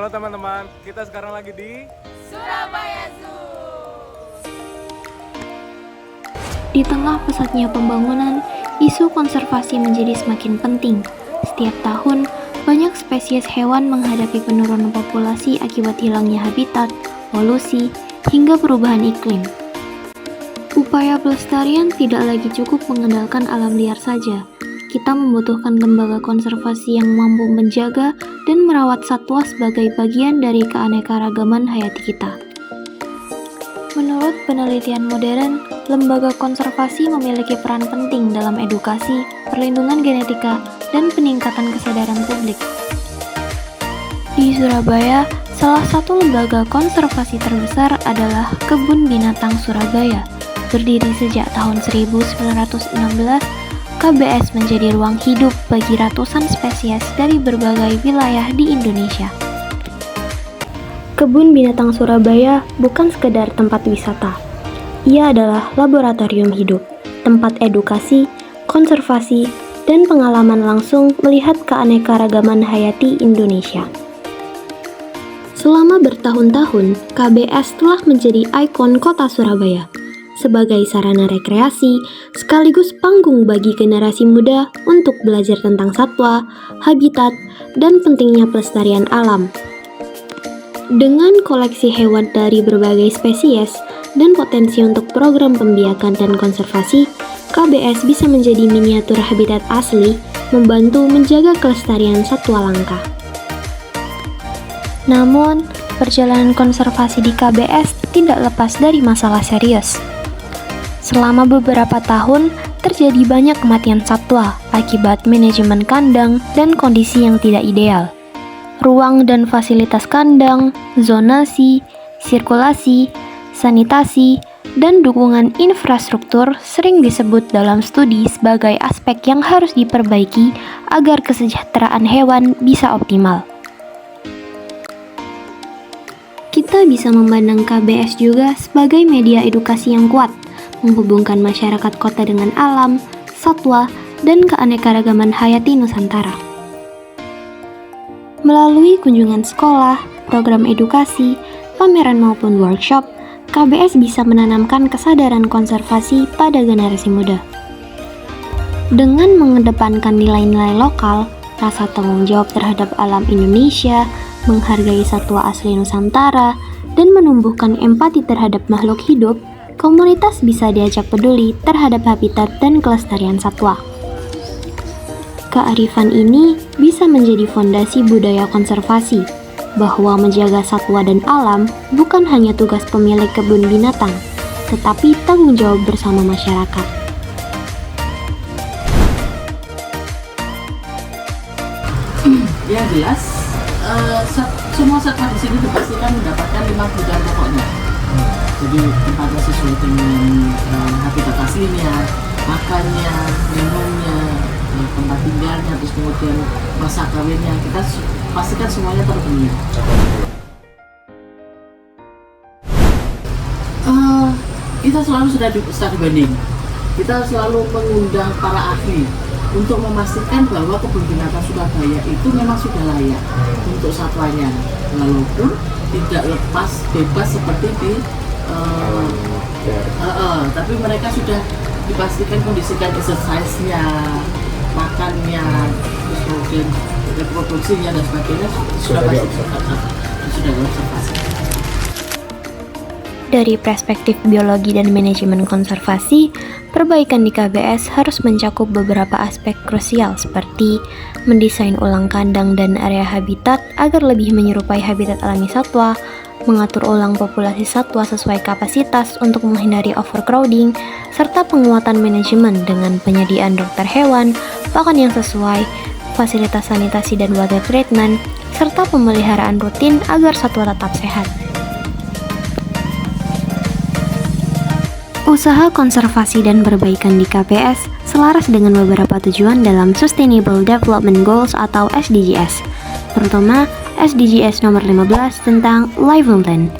Halo teman-teman, kita sekarang lagi di Surabaya Zoo. Di tengah pesatnya pembangunan, isu konservasi menjadi semakin penting. Setiap tahun, banyak spesies hewan menghadapi penurunan populasi akibat hilangnya habitat, polusi, hingga perubahan iklim. Upaya pelestarian tidak lagi cukup mengandalkan alam liar saja. Kita membutuhkan lembaga konservasi yang mampu menjaga dan merawat satwa sebagai bagian dari keanekaragaman hayati kita. Menurut penelitian modern, lembaga konservasi memiliki peran penting dalam edukasi, perlindungan genetika, dan peningkatan kesadaran publik. Di Surabaya, salah satu lembaga konservasi terbesar adalah Kebun Binatang Surabaya. Berdiri sejak tahun 1916, KBS menjadi ruang hidup bagi ratusan spesies dari berbagai wilayah di Indonesia. Kebun Binatang Surabaya bukan sekedar tempat wisata. Ia adalah laboratorium hidup, tempat edukasi, konservasi, dan pengalaman langsung melihat keanekaragaman hayati Indonesia. Selama bertahun-tahun, KBS telah menjadi ikon kota Surabaya sebagai sarana rekreasi sekaligus panggung bagi generasi muda untuk belajar tentang satwa, habitat, dan pentingnya pelestarian alam. Dengan koleksi hewan dari berbagai spesies dan potensi untuk program pembiakan dan konservasi, KBS bisa menjadi miniatur habitat asli, membantu menjaga kelestarian satwa langka. Namun, perjalanan konservasi di KBS tidak lepas dari masalah serius. Selama beberapa tahun, terjadi banyak kematian satwa akibat manajemen kandang dan kondisi yang tidak ideal. Ruang dan fasilitas kandang, zonasi, sirkulasi, sanitasi, dan dukungan infrastruktur sering disebut dalam studi sebagai aspek yang harus diperbaiki agar kesejahteraan hewan bisa optimal. Kita bisa memandang KBS juga sebagai media edukasi yang kuat, menghubungkan masyarakat kota dengan alam, satwa, dan keanekaragaman hayati Nusantara. Melalui kunjungan sekolah, program edukasi, pameran maupun workshop, KBS bisa menanamkan kesadaran konservasi pada generasi muda. Dengan mengedepankan nilai-nilai lokal, rasa tanggung jawab terhadap alam Indonesia, menghargai satwa asli Nusantara, dan menumbuhkan empati terhadap makhluk hidup, komunitas bisa diajak peduli terhadap habitat dan kelestarian satwa. Kearifan ini bisa menjadi fondasi budaya konservasi, bahwa menjaga satwa dan alam bukan hanya tugas pemilik kebun binatang, tetapi tanggung jawab bersama masyarakat. Yang jelas, semua satwa di sini dipastikan mendapatkan 5 kebutuhan pokoknya. Jadi tempatnya sesuai dengan habitat aslinya, makannya, minumnya, tempat tinggalnya, terus kemudian masa kawinnya, kita pastikan semuanya terpenuhi. Kita selalu sudah studi banding. Kita selalu mengundang para ahli untuk memastikan bahwa kebun binatang Surabaya itu memang sudah layak untuk satwanya, walaupun tidak lepas bebas seperti di tapi mereka sudah dipastikan kondisikan exercise-nya, makannya, terus kemudian reproduksinya dan sebagainya sudah observasi. Dari perspektif biologi dan manajemen konservasi, perbaikan di KBS harus mencakup beberapa aspek krusial seperti mendesain ulang kandang dan area habitat agar lebih menyerupai habitat alami satwa, mengatur ulang populasi satwa sesuai kapasitas untuk menghindari overcrowding, serta penguatan manajemen dengan penyediaan dokter hewan, pakan yang sesuai, fasilitas sanitasi dan water treatment, serta pemeliharaan rutin agar satwa tetap sehat. Usaha konservasi dan perbaikan di KBS selaras dengan beberapa tujuan dalam Sustainable Development Goals atau SDGs, terutama SDGs nomor 15 tentang Live Wetland,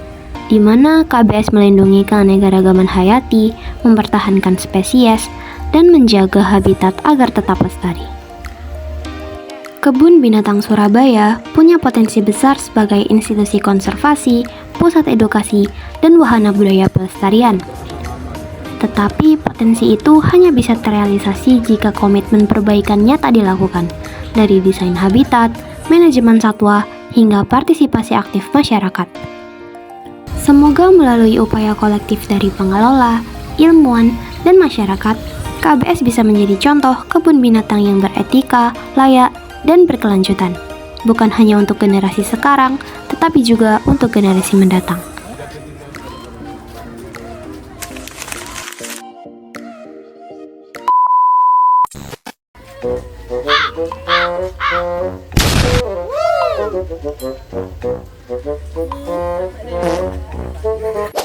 di mana KBS melindungi keanekaragaman hayati, mempertahankan spesies, dan menjaga habitat agar tetap lestari. Kebun Binatang Surabaya punya potensi besar sebagai institusi konservasi, pusat edukasi, dan wahana budaya pelestarian. Tetapi potensi itu hanya bisa terrealisasi jika komitmen perbaikan nyata dilakukan, dari desain habitat, manajemen satwa, hingga partisipasi aktif masyarakat. Semoga melalui upaya kolektif dari pengelola, ilmuwan, dan masyarakat, KBS bisa menjadi contoh kebun binatang yang beretika, layak, dan berkelanjutan. Bukan hanya untuk generasi sekarang, tetapi juga untuk generasi mendatang. Woo!